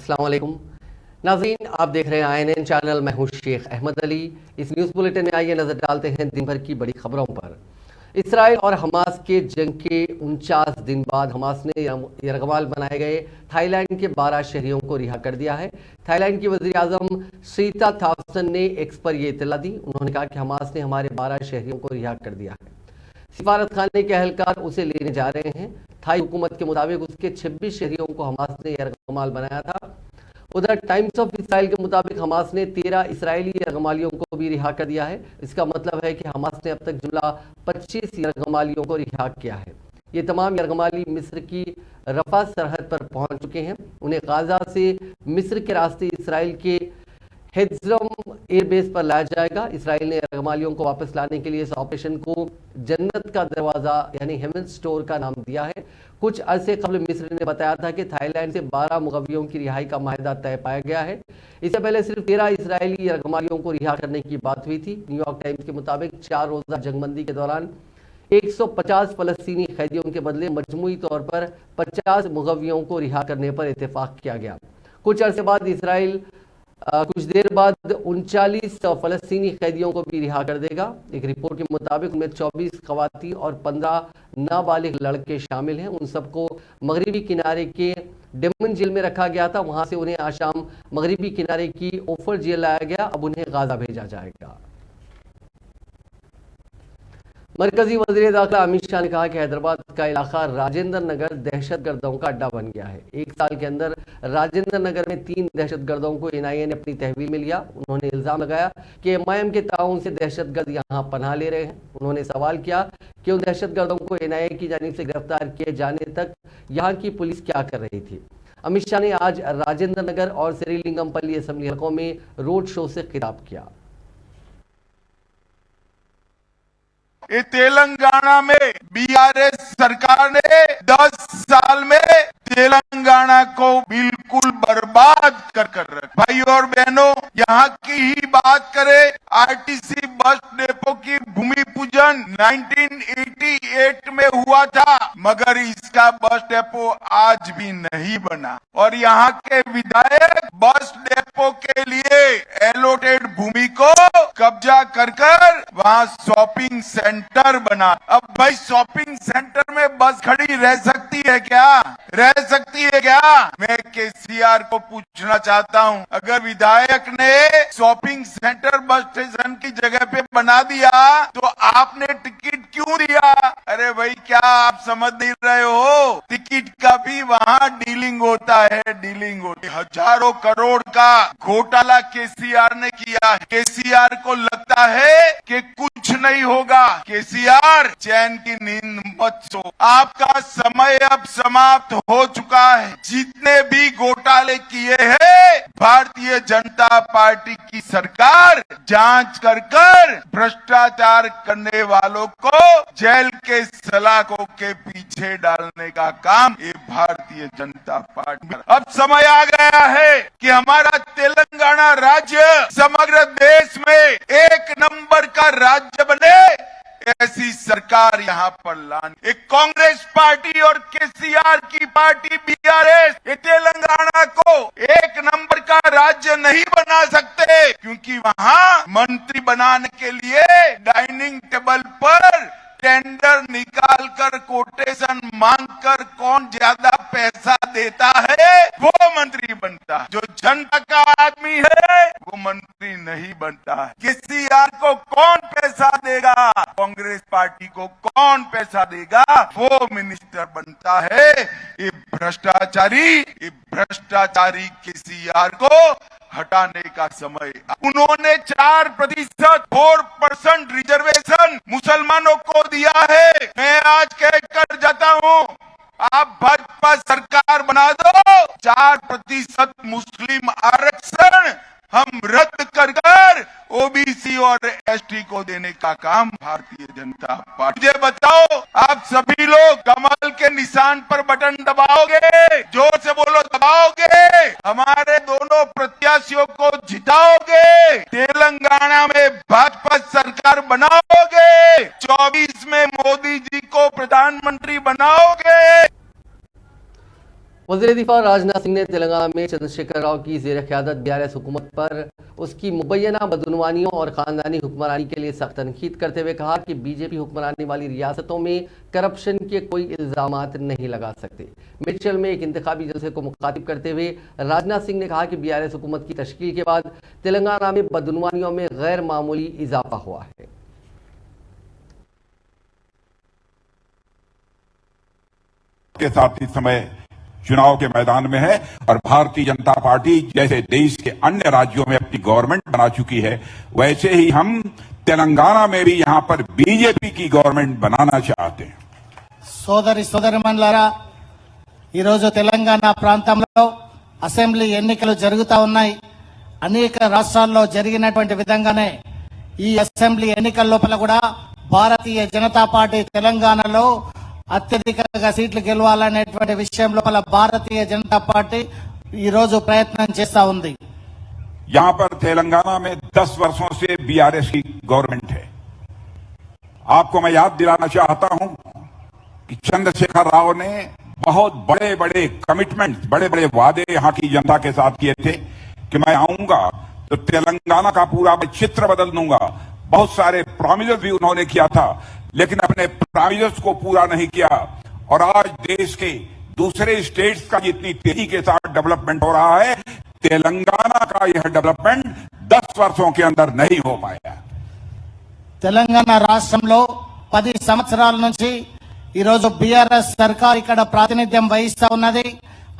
अस्सलाम वालेकुम नाज़रीन, आप देख रहे हैं INN चैनल। मैं हूं शेख अहमद अली। इस न्यूज़ बुलेटिन में आइए नज़र डालते हैं दिन भर की बड़ी खबरों पर। इसराइल और हमास के जंग के 49 दिन बाद हमास ने यरगमाल बनाए गए थाईलैंड के 12 शहरियों को रिहा कर दिया है। थाईलैंड की वज़ीर आज़म सीता थापसन ने एक्स पर यह इत्तला दी। उन्होंने कहा कि हमास ने हमारे 12 शहरियों को रिहा कर दिया है। सिफारत खाने के अहलकार उसे लेने जा रहे हैं। थाई हुकूमत के मुताबिक उसके 26 शहरियों को हमास ने यरगमाल बनाया था। उधर टाइम्स ऑफ इसराइल के मुताबिक हमास ने 13 इसराइली यरगमालियों को भी रिहा कर दिया है। इसका मतलब है कि हमास ने अब तक जुमला 25 यरगमालियों को रिहा किया है। ये तमाम यरगमाली मिस्र की रफा सरहद पर पहुंच चुके हैं। उन्हें गाजा से मिस्र के रास्ते इसराइल के हेज्रम एयरबेस पर लाया जाएगा। इसराइल ने यरगमालियों को वापस लाने के लिए इस ऑपरेशन को जन्नत का दरवाजा यानी हेवंस डोर का नाम दिया है। कुछ अरसे कबल मिस्र ने बताया था कि थाईलैंड से 12 मुगव्वियों की रिहाई का माहिदा तय पाया गया है। इससे पहले सिर्फ 13 इसराइली यरगमालियों को रिहा करने की बात हुई थी। न्यूयॉर्क टाइम्स के मुताबिक 4 रोजा जंगबंदी के दौरान 150 फलस्तीनी कैदियों के बदले मजमूई तौर पर 50 मुगव्वियों को रिहा करने पर इत्तेफाक किया गया। कुछ अरसे बाद इसराइल कुछ देर बाद 39 फलस्तीनी कैदियों को भी रिहा कर देगा। एक रिपोर्ट के मुताबिक उनमें 24 खवातीन और 15 नाबालिग लड़के शामिल हैं। उन सबको मगरबी किनारे के डेमन जेल में रखा गया था। वहां से उन्हें आशाम मगरबी किनारे की ओफर जेल लाया गया। अब उन्हें गाजा भेजा जाएगा। मरकजी वज़ीर दाखिला अमित शाह ने कहा कि हैदराबाद का इलाका राजेंद्र नगर दहशतगर्दों का अड्डा बन गया है। एक साल के अंदर राजेंद्र नगर में 3 दहशतगर्दों को NIA ने अपनी तहवील में लिया। उन्होंने इल्ज़ाम लगाया कि MIM के ताउन से दहशतगर्द यहाँ पनाह ले रहे हैं। उन्होंने सवाल किया कि उन दहशतगर्दों को NIA की जानिब से गिरफ्तार किए जाने तक यहाँ की पुलिस क्या कर रही थी। अमित शाह ने आज राजेंद्र नगर और श्रीलिंगमपल्ली असेंबली हलकों में रोड शो से खिताब किया। ये तेलंगाना में BRS सरकार ने 10 साल में तेलंगाना को बिल्कुल बर्बाद कर रखा। भाई और बहनों, यहाँ की ही बात करें, RTC बस डेपो की भूमि पूजन 1988 में हुआ था, मगर इसका बस डेपो आज भी नहीं बना। और यहाँ के विधायक बस डेपो के लिए एलोटेड भूमि को कब्जा कर वहाँ शॉपिंग सेंटर बना। अब भाई शॉपिंग सेंटर में बस खड़ी रह सकती है क्या? रह सकती है क्या? मैं KCR को पूछना चाहता हूँ, अगर विधायक ने शॉपिंग सेंटर बस स्टेशन की जगह पे बना दिया तो आपने टिकट क्यों दिया? अरे भाई, क्या आप समझ नहीं रहे हो? टिकट का भी वहाँ डीलिंग होता है, डीलिंग होती है। हजारों करोड़ का घोटाला KCR ने किया है। KCR को लगता है कि कुछ नहीं होगा। KCR, चैन की नींद मत सो, आपका समय अब समाप्त हो चुका है। जितने भी घोटाले किए हैं भारतीय जनता पार्टी की सरकार जांच कर भ्रष्टाचार करने वालों को जेल के सलाखों के पीछे डालने का काम ये भारतीय जनता पार्टी। अब समय आ गया है कि हमारा तेलंगाना राज्य समग्र देश में 1 नंबर का राज्य बने। ऐसी सरकार यहाँ पर लानी। एक कांग्रेस पार्टी और KCR की पार्टी BRS ये तेलंगाना को 1 नंबर का राज्य नहीं बना सकते, क्योंकि वहाँ मंत्री बनाने के लिए डाइनिंग टेबल पर टेंडर निकाल कर कोटेशन मांग कर कौन ज्यादा पैसा देता है वो मंत्री बनता है। जो जनता का आदमी है वो मंत्री नहीं बनता है। KCR को कौन पैसा देगा, कांग्रेस पार्टी को कौन पैसा देगा, वो मिनिस्टर बनता है। ये भ्रष्टाचारी KCR को हटाने का समय। उन्होंने 4% रिजर्वेशन मुसलमानों को दिया है। मैं आज कहकर जाता हूँ, आप भाजपा सरकार बना दो, 4% मुस्लिम आरक्षण हम रद्द कर OBC और ST को देने का काम भारतीय जनता पार्टी। मुझे बताओ, आप सभी लोग कमल के निशान पर बटन दबाओगे? जोर से बोलो, दबाओगे? हमारे दोनों प्रत्याशियों को जिताओगे? तेलंगाना में भाजपा सरकार बनाओगे? 24 में मोदी जी को प्रधानमंत्री बनाओगे? वज़ीर दिफा राजनाथ सिंह ने तेलंगाना में चंद्रशेखर राव की ज़ेर क़यादत बीआरएस हुकूमत पर उसकी मुबैना बदनुमानियों और ख़ानदानी हुक्मरानी के लिए सख्त तनकीद करते हुए कहा कि बीजेपी हुक्मरानी वाली रियासतों में करप्शन के कोई इल्ज़ामात नहीं लगा सकते। मिचल में एक इंतखाबी जलसे को मुखातिब करते हुए राजनाथ सिंह ने कहा कि बीआरएस हुकूमत की तश्कील के बाद तेलंगाना में बदनुमानियों में गैर मामूली इजाफा हुआ है। के साथ इस समय चुनाव के मैदान में है और भारतीय जनता पार्टी जैसे देश के अन्य राज्यों में अपनी गवर्नमेंट बना चुकी है, वैसे ही हम तेलंगाना में भी यहां पर बीजेपी की गवर्नमेंट बनाना चाहते हैं। సోదరి సోదరిమణులారా, ఈరోజు తెలంగాణ ప్రాంతంలో అసెంబ్లీ ఎన్నికలు జరుగుతూ ఉన్నాయి. అనేక రాష్ట్రాల్లో జరిగినటువంటి విధంగానే ఈ అసెంబ్లీ ఎన్నికల లోపల కూడా భారతీయ జనతా పార్టీ తెలంగాణలో అత్యధికంగా సీట్లు గెలవాలనేటువంటి విషయం లోపల భారతీయ జనతా పార్టీ ఈ రోజు ప్రయత్నం చేస్తా ఉంది. यहां पर तेलंगाना में 10 वर्षों से बीआरएस की गवर्नमेंट है। आपको मैं याद दिलाना चाहता हूं कि चंद्रशेखर राव ने बहुत बड़े बड़े कमिटमेंट, बड़े बड़े वादे यहां की जनता के साथ किए थे कि मैं आऊंगा तो तेलंगाना का पूरा मैं चित्र बदल दूंगा। बहुत सारे प्रॉमिसेस भी उन्होंने किया था, लेकिन अपने प्रॉमिसेस को पूरा नहीं किया और आज देश के दूसरे स्टेट्स का जितनी तेजी के साथ डेवलपमेंट हो रहा है, तेलंगाना का यह डेवलपमेंट 10 वर्षों के अंदर नहीं हो पाया। తెలంగాణ రాష్ట్రంలో 10 సంవత్సరాల నుంచి ఈ రోజు బీఆర్ఎస్ సర్కార్ ఇక్కడ ప్రాతినిధ్యం వహిస్తా ఉన్నది.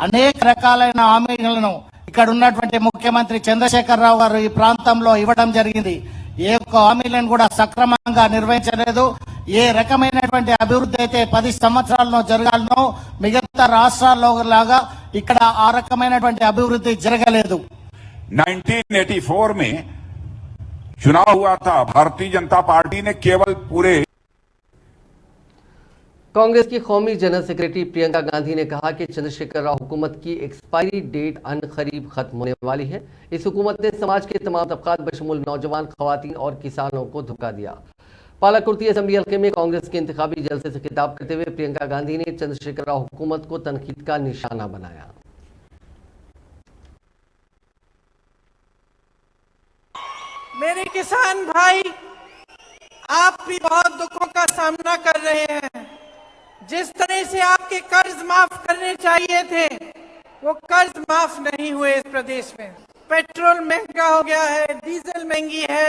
అనేక రకాలైన హామీలను ఇక్కడ ఉన్నటువంటి ముఖ్యమంత్రి చంద్రశేఖర్ రావు గారు ఈ ప్రాంతంలో ఇవ్వడం జరిగింది. ఏ ఒక్క హామీలను కూడా సక్రమంగా నిర్వహించలేదు. ఏ రకమైనటువంటి అభివృద్ధి అయితే 10 సంవత్సరాల్లో జరగాలనో మిగతా రాష్ట్రాల్లో లాగా ఇక్కడ ఆ రకమైనటువంటి అభివృద్ధి జరగలేదు. 1984 में चुनाव हुआ था, भारतीय जनता पार्टी ने केवल पूरे कांग्रेस की कौमी जनरल सेक्रेटरी प्रियंका गांधी ने कहा कि चंद्रशेखर राव हुकूमत की एक्सपायरी डेट अनकरीब खत्म होने वाली है। इस हुकूमत ने समाज के तमाम तबकात बशमूल नौजवान, खवातीन और किसानों को धोखा दिया। पालाकुर्ती असेंबली हल्के में कांग्रेस के इंतखाबी जलसे से खिताब करते हुए प्रियंका गांधी ने चंद्रशेखर राव हुकूमत को तनकीद का निशाना बनाया। मेरे किसान भाई, आप भी बहुत दुखों का सामना कर रहे हैं। जिस तरह से आपके कर्ज माफ करने चाहिए थे, वो कर्ज माफ नहीं हुए इस प्रदेश में। पेट्रोल महंगा हो गया है, डीजल महंगी है,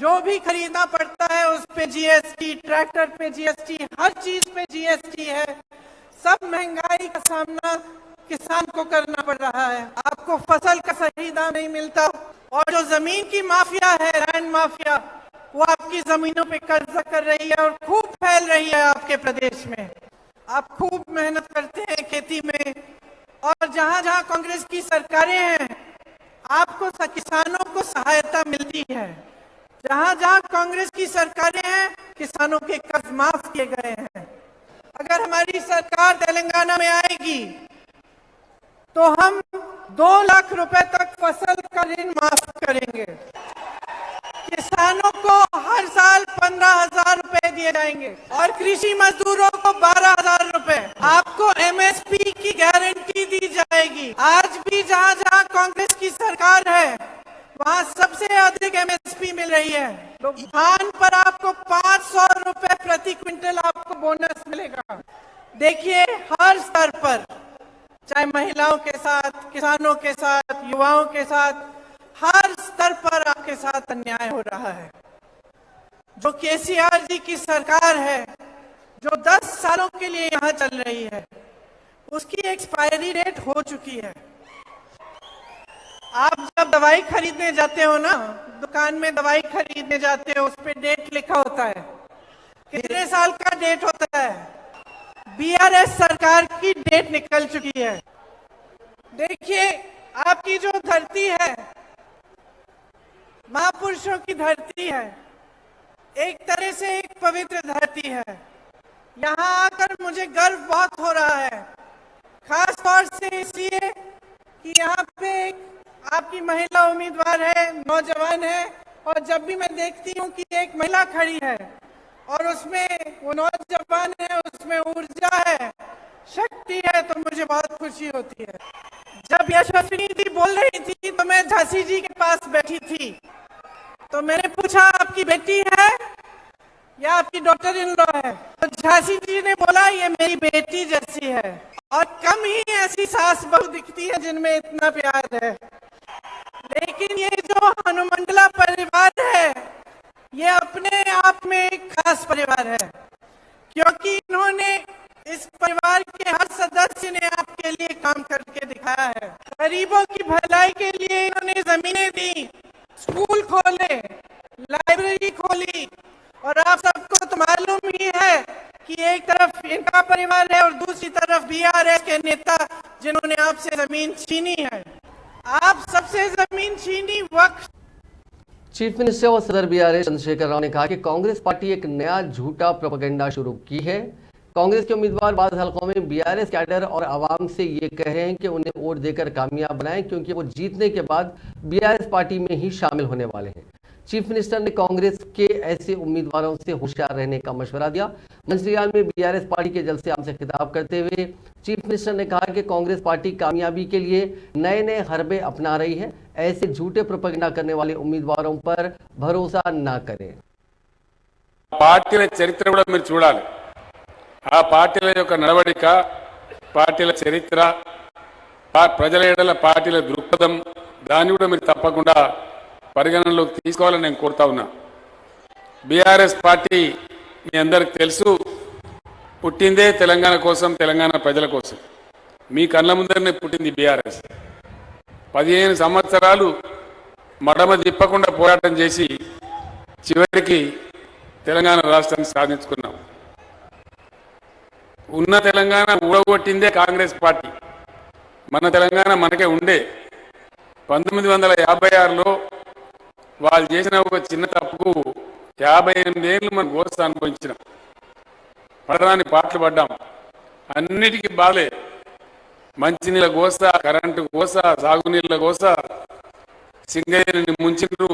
जो भी खरीदना पड़ता है उस पे जीएसटी, ट्रैक्टर पे जीएसटी, हर चीज पे जीएसटी है। सब महंगाई का सामना किसान को करना पड़ रहा है। आपको फसल का सही दाम नहीं मिलता और जो जमीन की माफिया है, लैंड माफिया, वो आपकी जमीनों पे कब्जा कर रही है और खूब फैल रही है आपके प्रदेश में। आप खूब मेहनत करते हैं खेती में और जहां जहां कांग्रेस की सरकारें हैं, आपको किसानों को सहायता मिलती है। जहां जहां कांग्रेस की सरकारें हैं, किसानों के कर्ज माफ किए गए हैं। अगर हमारी सरकार तेलंगाना में आएगी तो हम 2 लाख रुपए तक फसल का ऋण माफ करेंगे। किसानों को हर साल 15,000 रुपए दिए जाएंगे और कृषि मजदूरों को 12,000 रुपए। आपको एमएसपी की गारंटी दी जाएगी। आज भी जहां जहां कांग्रेस की सरकार है, वहां सबसे अधिक एमएसपी मिल रही है। तो धान पर आपको 500 रुपए प्रति क्विंटल आपको बोनस मिलेगा। देखिए, हर स्तर पर, चाहे महिलाओं के साथ, किसानों के साथ, युवाओं के साथ, हर स्तर पर आपके साथ अन्याय हो रहा है। जो केसीआर जी की सरकार है, जो 10 सालों के लिए यहाँ चल रही है, उसकी एक्सपायरी डेट हो चुकी है। आप जब दवाई खरीदने जाते हो ना, दुकान में दवाई खरीदने जाते हो, उस पे डेट लिखा होता है, कितने साल का डेट होता है। बीआरएस सरकार की डेट निकल चुकी है। देखिए, आपकी जो धरती है, महापुरुषों की धरती है, एक तरह से एक पवित्र धरती है। यहाँ आकर मुझे गर्व बहुत हो रहा है, खास तौर से इसलिए कि यहाँ पे आपकी महिला उम्मीदवार है, नौजवान है, और जब भी मैं देखती हूँ कि एक महिला खड़ी है और उसमें वो नौजवान है, उसमें ऊर्जा है, शक्ति है तो मुझे बहुत खुशी होती है। जब यशस्विनी जी बोल रही थी तो मैं झांसी जी के पास बैठी थी, तो मैंने पूछा आपकी बेटी है या आपकी डॉटर इन लॉ है? तो झांसी जी ने बोला ये मेरी बेटी जैसी है, और कम ही ऐसी सास बहू दिखती है जिनमें इतना प्यार है। लेकिन ये जो हनुमंडला परिवार है ये अपने आप में एक खास परिवार है, क्योंकि इन्होंने इस परिवार के हर सदस्य ने आपके लिए काम करके दिखाया है। गरीबों की भलाई के लिए इन्होंने जमीनें दी, स्कूल खोले, लाइब्रेरी खोली, और आप सबको तो मालूम ही है कि एक तरफ इनका परिवार है और दूसरी तरफ बीआरएस के नेता जिन्होंने आपसे जमीन छीनी है। आप सबसे जमीन छीनी वक्त। चीफ मिनिस्टर व सदर बीआरएस चंद्रशेखर राव ने कहा कि कांग्रेस पार्टी एक नया झूठा प्रोपेगेंडा शुरू की है। कांग्रेस के उम्मीदवार बाद हलकों में बीआरएस कैडर और आवाम से ये कह रहे हैं कि उन्हें वोट देकर कामयाब बनाएं, क्योंकि वो जीतने के बाद बीआरएस पार्टी में ही शामिल होने वाले हैं। चीफ मिनिस्टर ने कांग्रेस के ऐसे उम्मीदवारों से होशियार रहने का मशवरा दिया। मंत्रियाल में बीआरएस पार्टी के जलसे आम से खिताब करते हुए चीफ मिनिस्टर ने कहा कि कांग्रेस पार्टी कामयाबी के लिए नए नए हरबे अपना रही है। ऐसे झूठे प्रोपेगेंडा करने वाले उम्मीदवारों पर भरोसा ना करें। పార్టీల చరిత్ర కూడా మీరు చూడాలి। ఆ పార్టీల యొక్క నడవడిక, పార్టీల చరిత్ర, ప్రజల ఎడల పార్టీల దృక్పథం, దాన్ని కూడా మీరు తప్పకుండా పరిగణనలోకి తీసుకోవాలని నేను కోరుతా ఉన్నా। బీఆర్ఎస్ పార్టీ మీ అందరికి తెలుసు, పుట్టిందే తెలంగాణ కోసం, తెలంగాణ ప్రజల కోసం। మీ కళ్ళ ముందరనే పుట్టింది బీఆర్ఎస్। 15 సంవత్సరాలు మడమ తిప్పకుండా పోరాటం చేసి చివరికి తెలంగాణ రాష్ట్రాన్ని సాధించుకున్నాం। ఉన్న తెలంగాణ ఊడగొట్టిందే కాంగ్రెస్ పార్టీ। మన తెలంగాణ మనకే ఉండే 1956లో వాళ్ళు చేసిన ఒక చిన్న తప్పుకు 58 ఏళ్ళు మనం గోస అనుభవించినాం। పడరాని పాటలు పడ్డాం, అన్నిటికీ బాలే, మంచినీళ్ళ గోస, కరెంటు గోస, సాగునీళ్ళ గోస, సింగయ్యని ముంచిండ్రు,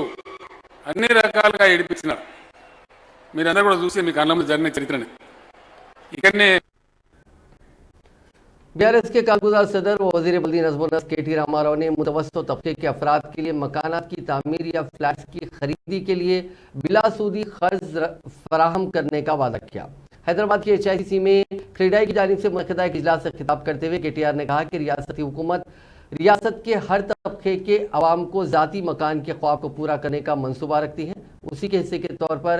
అన్ని రకాలుగా ఏడిపించినారు। మీరందరూ కూడా చూసి మీ కళ్ళ ముందు జరిగిన చరిత్రని ఇకనే। बीआरएस के कारगुजार सदर व वजीर बल्दी नज़्म-ओ-नस्र के.टी. रामाराव ने मुतवस्सित तबके के अफराद के लिए मकानात की तामीर या फ्लैट्स की खरीदी के लिए बिलासूदी कर्ज फराहम करने का वादा किया। हैदराबाद के HICC में क्रेडाई की जानिब से मुनक़िदा एक इजलास से खिताब करते हुए KTR ने कहा कि रियासती हुकूमत रियासत के हर तबके के अवाम को ज़ाती मकान के ख्वाब को पूरा करने का मंसूबा रखती है। उसी के हिस्से के तौर पर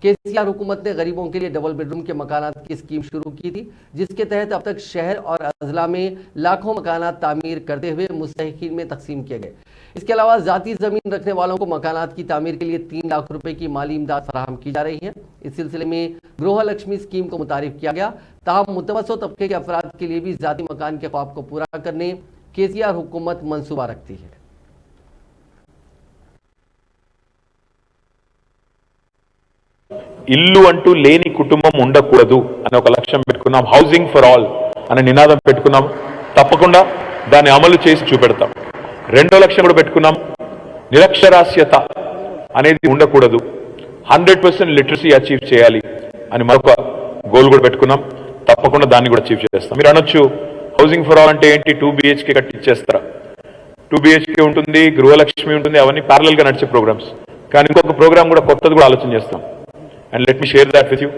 KCR हुकूमत ने गरीबों के लिए डबल बेडरूम के मकानात की स्कीम शुरू की थी, जिसके तहत अब तक शहर और अजला में लाखों मकानात तामीर करते हुए मुस्तहिकीन में तकसीम किए गए। इसके अलावा ज़ाती ज़मीन रखने वालों को मकानात की तामीर के लिए 3 लाख रुपए की माली इमदाद फराहम की जा रही है। इस सिलसिले में गृह लक्ष्मी स्कीम को मुतारिफ किया गया। ताहम मुतवस्सित तबके के अफराद के लिए भी ज़ाती मकान के ख्वाब को पूरा करने KCR हुकूमत मंसूबा रखती है। ఇల్లు అంటూ లేని కుటుంబం ఉండకూడదు అనే ఒక లక్ష్యం పెట్టుకున్నాం। హౌసింగ్ ఫర్ ఆల్ అనే నినాదం పెట్టుకున్నాం, తప్పకుండా దాన్ని అమలు చేసి చూపెడతాం। రెండో లక్ష్యం కూడా పెట్టుకున్నాం, నిరక్షరాస్యత అనేది ఉండకూడదు, 100% లిటరసీ అచీవ్ చేయాలి అని మరొక గోల్ కూడా పెట్టుకున్నాం, తప్పకుండా దాన్ని కూడా అచీవ్ చేస్తాం। మీరు అనొచ్చు హౌసింగ్ ఫర్ ఆల్ అంటే ఏంటి, 2 BHK కట్టించేస్తారా? 2 BHK ఉంటుంది, గృహలక్ష్మి ఉంటుంది, అవన్నీ ప్యారలల్ గా నడిచే ప్రోగ్రామ్స్। కానీ ఇంకొక ప్రోగ్రామ్ కూడా కొత్తది కూడా ఆలోచన చేస్తాం। And let me share that with you.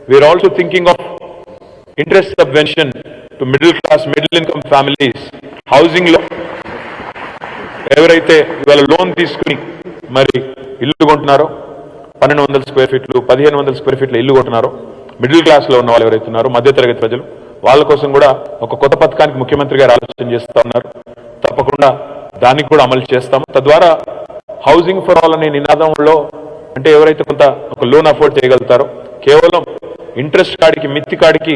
We are also thinking of interest subvention to middle class, middle income families. Housing లో ఎవరైతే ఇవాళ లోన్ తీసుకుని మరి ఇల్లు కొంటున్నారో, 1200 స్క్వేర్ ఫీట్లు, 1500 స్క్వేర్ ఫీట్ల ఇల్లు కొంటున్నారో, మిడిల్ క్లాస్ లో ఉన్న వాళ్ళు ఎవరైతే ఉన్నారో, మధ్యతరగతి ప్రజలు, వాళ్ళ కోసం కూడా ఒక కొత్త పథకానికి ముఖ్యమంత్రి గారు ఆలోచన చేస్తూ ఉన్నారు। తప్పకుండా దానికి కూడా అమలు చేస్తాము। తద్వారా హౌసింగ్ ఫర్ ఆల్ అనే నినాదంలో అంటే ఎవరైతే కొంత ఒక లోన్ అఫోర్డ్ చేయగలుగుతారో, కేవలం ఇంట్రెస్ట్ కాడికి, మిత్తి కాడికి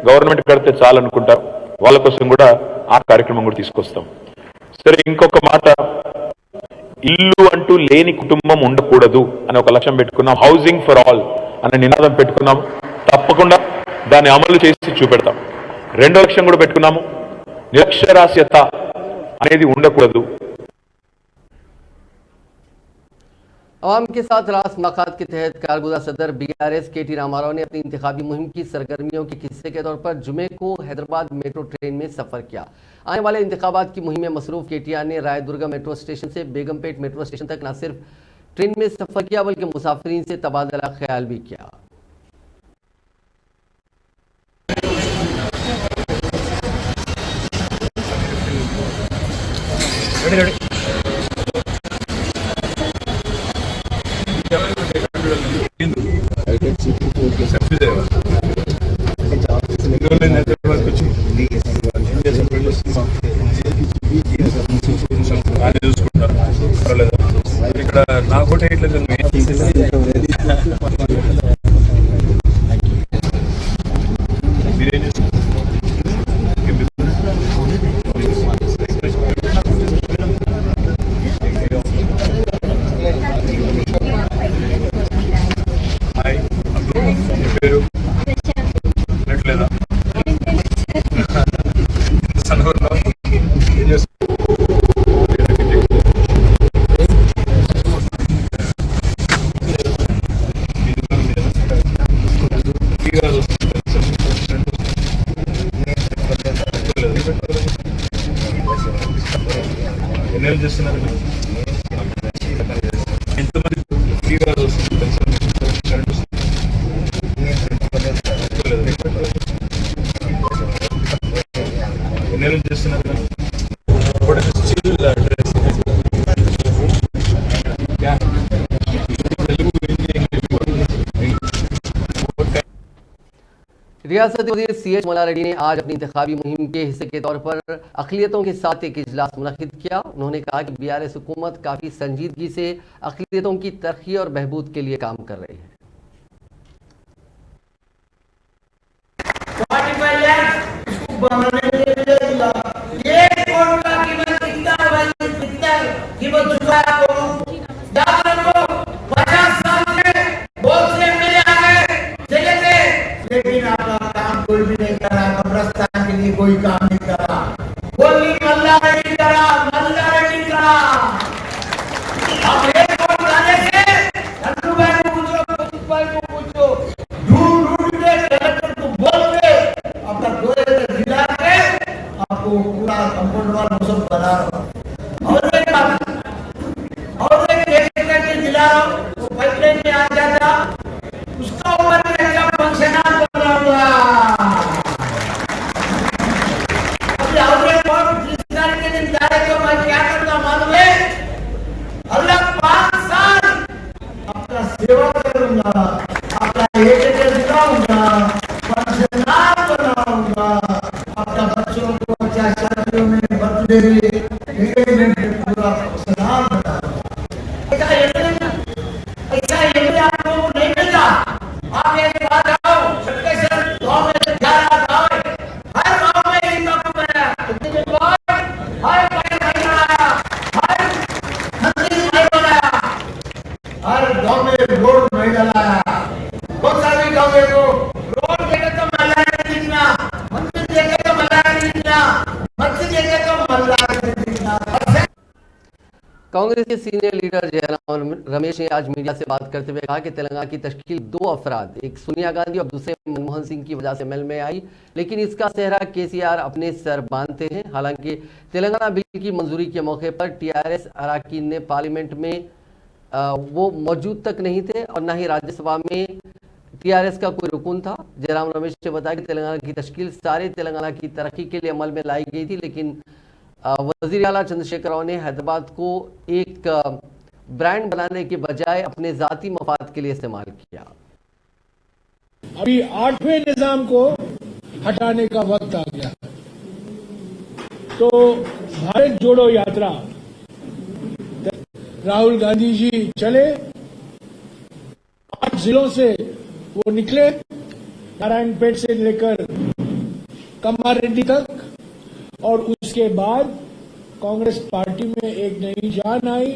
గవర్నమెంట్ కడితే చాలనుకుంటారు, వాళ్ళ కోసం కూడా ఆ కార్యక్రమం కూడా తీసుకొస్తాం। సరే, ఇంకొక మాట, ఇల్లు అంటూ లేని కుటుంబం ఉండకూడదు అనే ఒక లక్ష్యం పెట్టుకున్నాం। హౌసింగ్ ఫర్ ఆల్ అనే నినాదం పెట్టుకున్నాం, తప్పకుండా దాన్ని అమలు చేసి చూపెడతాం। రెండో లక్ష్యం కూడా పెట్టుకున్నాము, నిరక్షరాస్యత అనేది ఉండకూడదు। अवाम के साथ रास मुलाकात के तहत कारगुज़र सदर BRS KT रामाराव ने अपनी इंतखाबी मुहिम की सरगर्मियों के हिस्से के तौर पर जुमे को हैदराबाद मेट्रो ट्रेन में सफर किया। आने वाले इंतखाबात की मुहिम में मसरूफ KTR ने रायदुर्गा मेट्रो स्टेशन से बेगमपेट मेट्रो स्टेशन तक न सिर्फ ट्रेन में सफर किया बल्कि मुसाफिरीन से तबादला ख्याल भी किया। ఇక్కడ నాకు ఇట్లా మీరేం చేస్తారు పేరు లేదా సనవరంలో ఏం చేస్తారు ఎన్నేళ్ళు చేస్తున్నారు ఎంతమంది ఫ్రీగా వస్తుంది కరెంట్ ఎన్నేళ్ళు చేస్తున్నారు रियासती वज़ीर CH मल्ला रेड्डी ने आज अपनी इंतखाबी मुहिम के हिस्से के तौर पर अक़लियतों के साथ एक इजलास मुनक़िद किया। उन्होंने कहा कि BRS हुकूमत काफ़ी संजीदगी से अक़लियतों की तरक्की और बहबूद के लिए काम कर रही है। लेकिन आपका काम कोई भी नहीं करा, कब्रिस्तान के लिए कोई काम नहीं करा, बोली मल्ला नहीं करा, मल्ला नहीं करा। अब एक वोट डाले से नंदू भाई को पूछो, कुतुब भाई को पूछो, ढूंढ के कलेक्टर को बोल के अपना गोरे दिला के आपको पूरा कंपाउंड वाल सब बना रहा। और एक एक दिला वो पाइपलाइन में आ जाता, उसका ऊपर में क्या फंक्शन सेवा करूंगा, आपका दिलाऊंगा, बनाऊंगा, आपका बच्चों को अच्छा शादियों में बर्थडे एंगेजमेंट पूरा सलाम बनाऊंगा। ऐसा आपको नहीं मिलता। आप एक बात आओ, गाँव में 11 गाँव है, हर गाँव में एक गाँव बनाया, हर हर गांव में रोड नहीं डलाया। बहुत सारे गांव में तो रोड देखे तो मल्ला नहीं दिखना, मंदिर देखे तो मल्ला नहीं दिखना, मस्जिद देखे तो मल्ला नहीं दिखना। कांग्रेस के सीनियर लीडर जयराम रमेश ने आज मीडिया से बात करते हुए कहा कि तेलंगाना की तश्कील 2 अफराद, एक सोनिया गांधी और दूसरे मनमोहन सिंह की वजह से अमल में आई, लेकिन इसका सेहरा KCR अपने सर बांधते हैं। हालांकि तेलंगाना बिल की मंजूरी के मौके पर TRS अरकान ने पार्लियामेंट में वो मौजूद तक नहीं थे और न ही राज्यसभा में TRS का कोई रुकन था। जयराम रमेश ने बताया कि तेलंगाना की तश्कील सारे तेलंगाना की तरक्की के लिए अमल में लाई गई थी, लेकिन वज़ीर आला चंद्रशेखर राव ने हैदराबाद को एक ब्रांड बनाने के बजाय अपने ज़ाती मफाद के लिए इस्तेमाल किया। अभी 8वें निजाम को हटाने का वक्त आ गया, तो भारत जोड़ो यात्रा राहुल गांधी जी चले, 8 जिलों से वो निकले, नारायणपेट से लेकर कम्मारेड्डी तक, और उसके बाद कांग्रेस पार्टी में एक नई जान आई,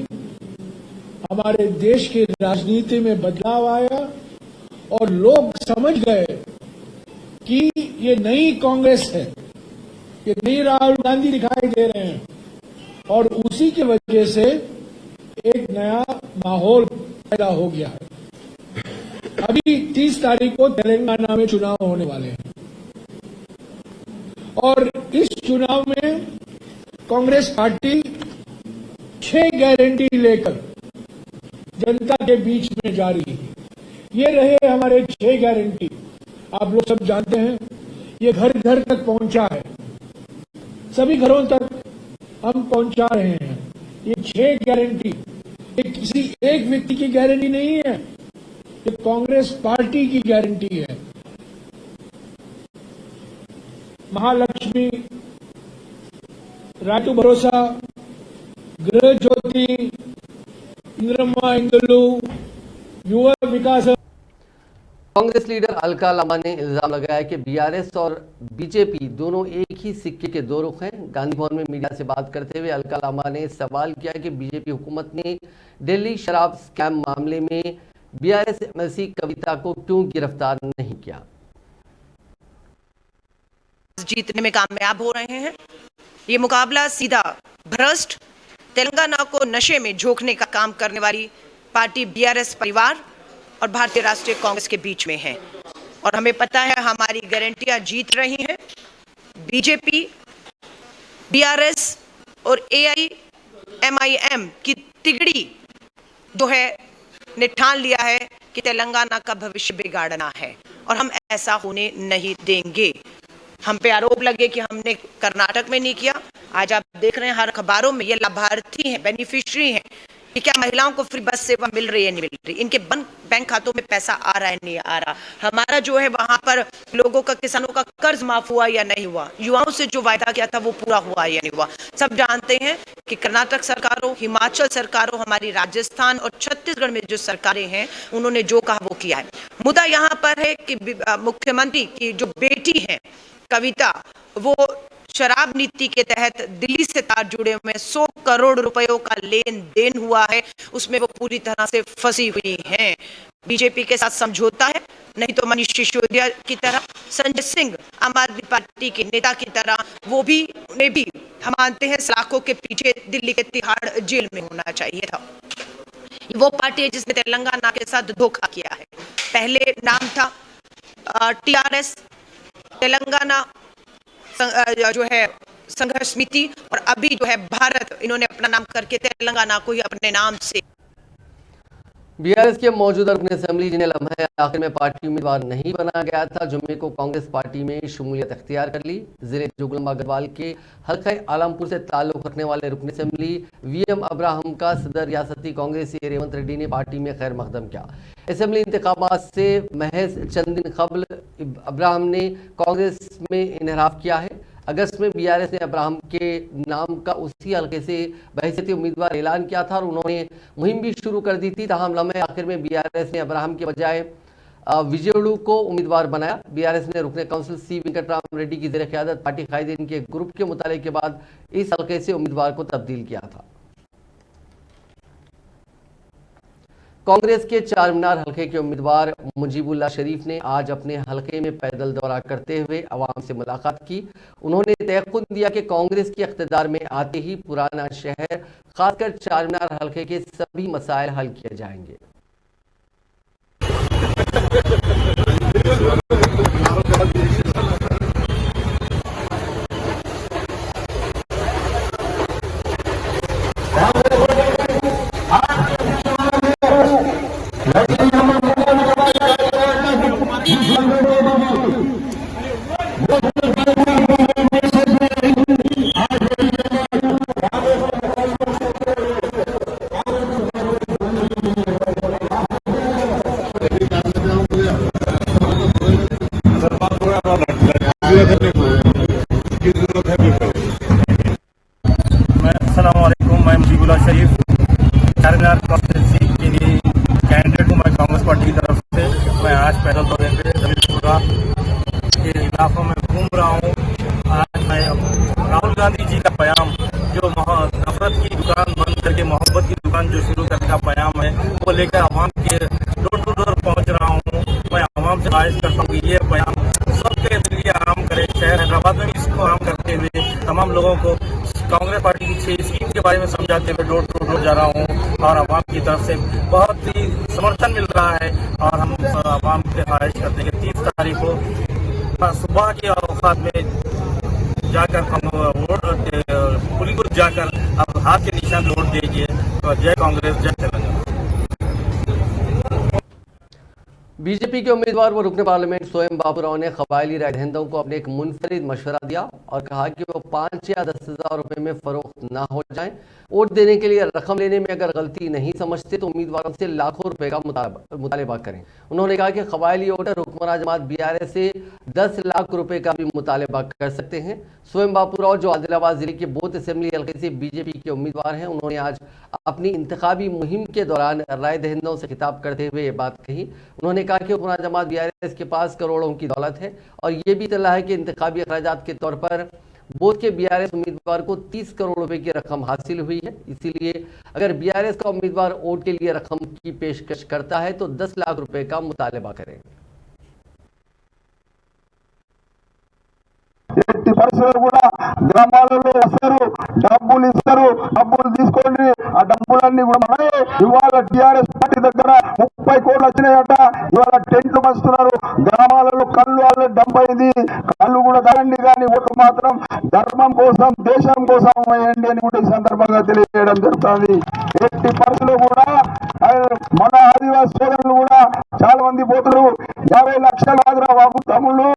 हमारे देश की राजनीति में बदलाव आया और लोग समझ गए कि ये नई कांग्रेस है, ये नई राहुल गांधी दिखाई दे रहे हैं, और उसी की वजह से एक नया माहौल पैदा हो गया है। अभी 30 तारीख को तेलंगाना में चुनाव होने वाले हैं और इस चुनाव में कांग्रेस पार्टी 6 गारंटी लेकर जनता के बीच में जा रही है। ये रहे हमारे 6 गारंटी। आप लोग सब जानते हैं ये घर घर तक पहुंचा है, सभी घरों तक हम पहुंचा रहे हैं। ये 6 गारंटी ये किसी एक व्यक्ति की गारंटी नहीं है, ये कांग्रेस पार्टी की गारंटी है। महालक्ष्मी, राटू भरोसा, गृह ज्योति, इंद्रम्मा इंदुलू, युवा विकास। कांग्रेस लीडर अलका लामा ने इल्जाम लगाया कि बीआरएस और बीजेपी दोनों एक ही सिक्के के दो रुख हैं। गांधी भवन में मीडिया से बात करते हुए अलका लामा ने सवाल किया कि बीजेपी हुकूमत ने दिल्ली शराब स्कैम मामले में बीआरएस एमएलसी कविता को क्यों गिरफ्तार नहीं किया। जीतने में कामयाब हो रहे हैं। ये मुकाबला सीधा भ्रष्ट तेलंगाना को नशे में झोंकने का काम करने वाली पार्टी बीआरएस परिवार और भारतीय राष्ट्रीय कांग्रेस के बीच में है और हमें पता है हमारी गारंटियां जीत रही हैं। बीजेपी, बीआरएस और एआईएमआईएम की तिगड़ी जो है ने ठान लिया है कि तेलंगाना का भविष्य बिगाड़ना है और हम ऐसा होने नहीं देंगे। हम पे आरोप लगे कि हमने कर्नाटक में नहीं किया, आज आप देख रहे हैं हर अखबारों में ये लाभार्थी हैं, बेनिफिशियरी हैं कि क्या महिलाओं को फ्री बस सेवा मिल रही है नहीं मिल रही, इनके बैंक खातों में पैसा आ रहा है नहीं आ रहा, हमारा जो है वहां पर लोगों का, किसानों का कर्ज माफ हुआ या नहीं हुआ, युवाओं से जो वायदा किया था वो पूरा हुआ या नहीं हुआ। सब जानते हैं कि कर्नाटक सरकार हो, हिमाचल सरकार हो, हमारी राजस्थान और छत्तीसगढ़ में जो सरकारें हैं उन्होंने जो कहा वो किया है। मुद्दा यहाँ पर है कि मुख्यमंत्री की जो बेटी है कविता, वो शराब नीति के तहत दिल्ली से तार जुड़े हुए 100 करोड़ रुपयों का लेन देन हुआ है, उसमें वो पूरी तरह से फंसी हुई हैं। बीजेपी के साथ समझौता है, नहीं तो मनीष सिसोदिया की तरह, संजय सिंह आम आदमी पार्टी के नेता की तरह वो भी हम मानते हैं सलाखों के पीछे दिल्ली के तिहाड़ जेल में होना चाहिए था। वो पार्टी है जिसने तेलंगाना के साथ धोखा किया है। पहले नाम था टीआरएस तेलंगाना जो है संघर्ष समिति और अभी जो है भारत, इन्होंने अपना नाम करके तेलंगाना को ही अपने नाम से। बीआरएस के मौजूदा रुकन असेंबली जिन्हें लम्हे आखिर में पार्टी उम्मीदवार नहीं बनाया गया था, जुम्मे को कांग्रेस पार्टी में शमूलियत अख्तियार कर ली। जिले जोगलम्बा गढ़वाल के हल्का आलमपुर से ताल्लुक रखने वाले रुकन असेंबली वीएम अब्राहम का सदर रियासती कांग्रेसी रेवंत रेड्डी ने पार्टी में खैर मकदम किया। असेंबली इंतखाबात से महज चंद दिन कबल अब्राहम ने कांग्रेस में इनहराफ किया है। अगस्त में बीआरएस ने अब्राहम के नाम का उसी हल्के से बहैसियती उम्मीदवार ऐलान किया था और उन्होंने मुहिम भी शुरू कर दी थी। ताहम लम्हे आखिर में बीआरएस ने अब्राहम के बजाय विजयलू को उम्मीदवार बनाया। बीआरएस ने रुकने काउंसिल सी वेंकटराम रेड्डी की ज़ेर क़यादत पार्टी कायदीन के ग्रुप के मुताले के बाद इस हल्के से उम्मीदवार को तब्दील किया था। कांग्रेस के चार मीनार हल्के के उम्मीदवार मुजीबुल्लाह शरीफ ने आज अपने हल्के में पैदल दौरा करते हुए अवाम से मुलाकात की। उन्होंने तयक़ुन दिया कि कांग्रेस के इक़्तिदार में आते ही पुराना शहर खासकर चार मीनार हल्के के सभी मसाइल हल किए जाएंगे। मैं मुजीबुल्लाह शरीफ चारमीनार कॉन्स्टिट्यूंसी के लिए कैंडिडेट हूँ। मैं कांग्रेस पार्टी की तरफ से मैं आज पैदल दौरे पे दबिलपुरा के इलाकों में घूम रहा हूँ। आज मैं राहुल गांधी जी का बयान जो नफरत की दुकान बंद करके मोहब्बत की दुकान जो शुरू करने का बयान है वो लेकर आवाम के डोर टू डोर पहुँच रहा हूँ। मैं आवाम से गुजारिश करता हूँ कि ये बयान सबके लिए आराम करे। शहर हैदराबाद में भी इसको आराम करते हुए तमाम लोगों को कांग्रेस पार्टी की 6 स्कीम के बारे में समझाते हुए डोर टू डोर जा रहा हूँ और आवाम की तरफ से बहुत ही समर्थन मिल रहा है और हम आवाम से ख्वाहिश करते हैं कि 30 तारीख को सुबह के औकात में जाकर हम वोट पुलिस को जाकर अब हाथ के निशान वोट दीजिए। तो जय कांग्रेस, जय तेलंगाना। बीजेपी के उम्मीदवार व रुकने पार्लियामेंट स्वयं बाबूराव ने कबायली राय दहिंदों को अपने एक मुनफरिद मशवरा दिया और कहा कि वो 5 या 10,000 रुपए में फरोख्त ना हो जाएं। वोट देने के लिए रकम लेने में अगर गलती नहीं समझते तो उम्मीदवारों से लाखों रुपए का मुतालबा करें। उन्होंने कहा कि कबायली वोटर हुक्मरान जमात BRS से 10 लाख रुपए का भी मुतालबा कर सकते हैं। स्वयं बाबूराव जो आदिलाबाद जिले के बोथ असेंबली हल्के से बीजेपी के उम्मीदवार हैं, उन्होंने आज अपनी इंतखाबी मुहिम के दौरान राय दहिंदों से खिताब करते हुए ये बात कही। उन्होंने कहा कि हुक्मरान जमात BRS के पास करोड़ों की दौलत है और ये भी तला है कि इंतखाबी अखराजात के तौर पर बोथ के BRS उम्मीदवार को 30 करोड़ रुपए की रकम हासिल हुई है। इसीलिए अगर BRS का उम्मीदवार वोट के लिए रकम की पेशकश करता है तो 10 लाख रुपए का मुतालबा करें। ఎట్టి పరిస్థితుల్లో కూడా గ్రామాలలో వస్తారు, డబ్బులు ఇస్తారు, డబ్బులు తీసుకోండి, ఆ డబ్బులన్నీ కూడా మనమే. ఇవాళ టిఆర్ఎస్ పార్టీ దగ్గర 30 కోట్లు వచ్చినాయట. ఇవాళ టెంట్లు వస్తున్నారు, గ్రామాలలో కళ్ళు వాళ్ళ డబ్బు అయింది. కళ్ళు కూడా తాగండి కానీ ఓటు మాత్రం ధర్మం కోసం, దేశం కోసం వేయండి అని కూడా ఈ సందర్భంగా తెలియజేయడం జరుగుతుంది. ఎట్టి పరిస్థితుల్లో కూడా మన ఆదివాసీ సోదరులు కూడా చాలా మంది పోతున్నారు. 50 లక్షల ఆగ్రా బాబు తమ్ముళ్ళు,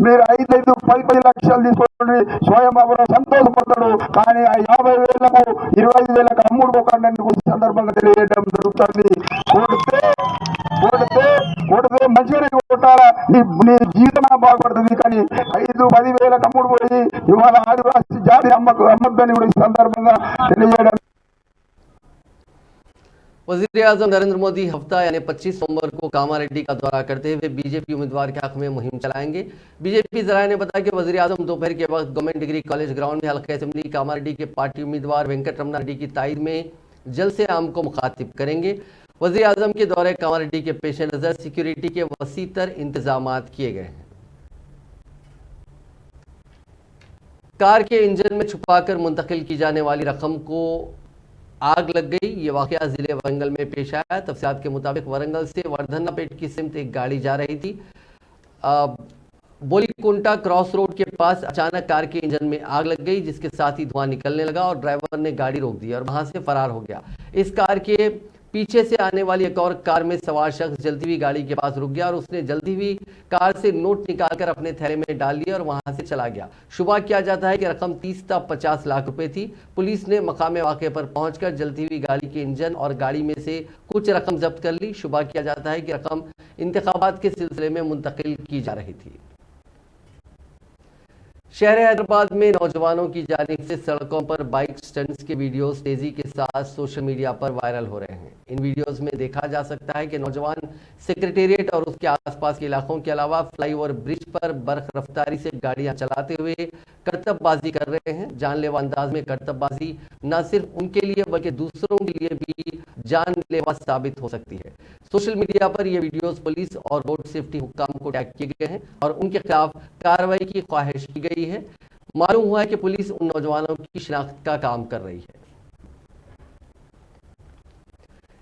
మీరు 5-10 లక్షలు తీసుకోండి, స్వయం బాబురావు సంతోషపడతాడు. కానీ ఆ 50,000కు 25,000కు అమ్ముడుపోకండి అని కూడా సందర్భంగా తెలియజేయడం జరుగుతుంది. కొడితే మంచిగానే కొట్టాలా, నీ జీవితం బాగుపడుతుంది. కానీ 5-10,000కు అమ్ముడు పోయి ఇవాళ ఆదివాసీ జాతి అమ్మద్దని కూడా ఈ సందర్భంగా తెలియజేయడం. वज़ीर आज़म नरेंद्र मोदी हफ्ता यानी 25 नवंबर को कामारेड्डी का दौरा करते हुए बीजेपी उम्मीदवार के हक में मुहिम चलाएंगे। बीजेपी जराये ने बताया कि वज़ीर आज़म दोपहर के वक्त गवर्नमेंट डिग्री कॉलेज ग्राउंड में हल्का असेंबली कामारेड्डी के पार्टी उम्मीदवार वेंकटरमण रेड्डी की ताईद में जल से आम को मुखातिब करेंगे। वज़ीर आज़म के दौरे कामारेड्डी के पेश नज़र सिक्योरिटी के वसीतर इंतजाम किए गए हैं। कार के इंजन में छुपाकर मुंतकिल की जाने वाली रकम को आग लग गई। ये वाकया जिले वरंगल में पेश आया। तफसीलात के मुताबिक वरंगल से वर्धन्नापेट की सिमत एक गाड़ी जा रही थी। बोलीकुंटा क्रॉस रोड के पास अचानक कार के इंजन में आग लग गई, जिसके साथ ही धुआं निकलने लगा और ड्राइवर ने गाड़ी रोक दी और वहां से फरार हो गया। इस कार के पीछे से आने वाली एक और कार में सवार शख्स जल्दी हुई गाड़ी के पास रुक गया और उसने जल्दी हुई कार से नोट निकालकर अपने थैले में डाल लिया और वहां से चला गया। शुबा किया जाता है कि रकम 30 था 50 लाख रुपए थी। पुलिस ने मकामे वाक़े पर पहुंचकर जल्दी हुई गाड़ी के इंजन और गाड़ी में से कुछ रकम जब्त कर ली। शुबा किया जाता है कि रकम इंतखाबात के सिलसिले में मुंतकिल की जा रही थी। शहर हैदराबाद में नौजवानों की जानिब से सड़कों पर बाइक स्टंट्स के वीडियोस तेजी के साथ सोशल मीडिया पर वायरल हो रहे हैं। इन वीडियोस में देखा जा सकता है कि नौजवान सेक्रेटेरिएट और उसके आसपास के इलाकों के अलावा फ्लाईओवर ब्रिज पर बर्ख रफ्तारी से गाड़ियां चलाते हुए करतबबाजी कर रहे हैं। जानलेवा अंदाज में करतबबाजी न सिर्फ उनके लिए बल्कि दूसरों के लिए भी जानलेवा साबित हो सकती है। सोशल मीडिया पर ये वीडियोस पुलिस और रोड सेफ्टी हुक्काम को टैग किए गए हैं और उनके खिलाफ कार्रवाई की ख्वाहिश की गई है। मालूम हुआ है कि पुलिस उन नौजवानों की शिनाख्त का काम कर रही है।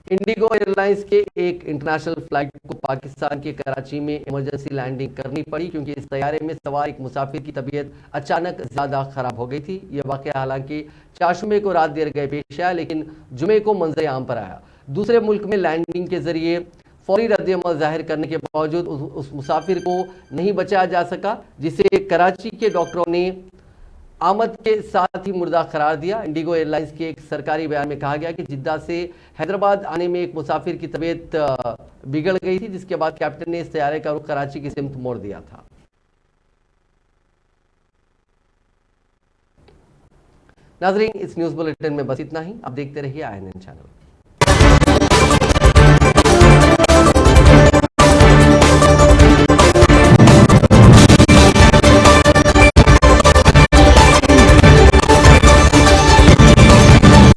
इंडिगो एयरलाइंस के एक इंटरनेशनल फ्लाइट को पाकिस्तान के कराची में इमरजेंसी लैंडिंग करनी पड़ी क्योंकि इस तैयारे में सवार एक मुसाफिर की तबीयत अचानक ज्यादा खराब हो गई थी। यह वाकया हालांकि चाशुमे को रात देर गए पेश आया, लेकिन जुमे को मंजर आम पर आया। दूसरे मुल्क में लैंडिंग के जरिए फौरी रद्द-ए-अमल जाहिर करने के बावजूद उस मुसाफिर को नहीं बचाया जा सका, जिसे कराची के डॉक्टरों ने आमद के साथ ही मुर्दा करार दिया। इंडिगो एयरलाइंस के एक सरकारी बयान में कहा गया कि जिद्दा से हैदराबाद आने में एक मुसाफिर की तबीयत बिगड़ गई थी, जिसके बाद कैप्टन ने इस तैयारे का रुख कराची की सिमत मोड़ दिया था। नाजरीन, इस न्यूज बुलेटिन में बस इतना ही। अब देखते रहिए INN चैनल।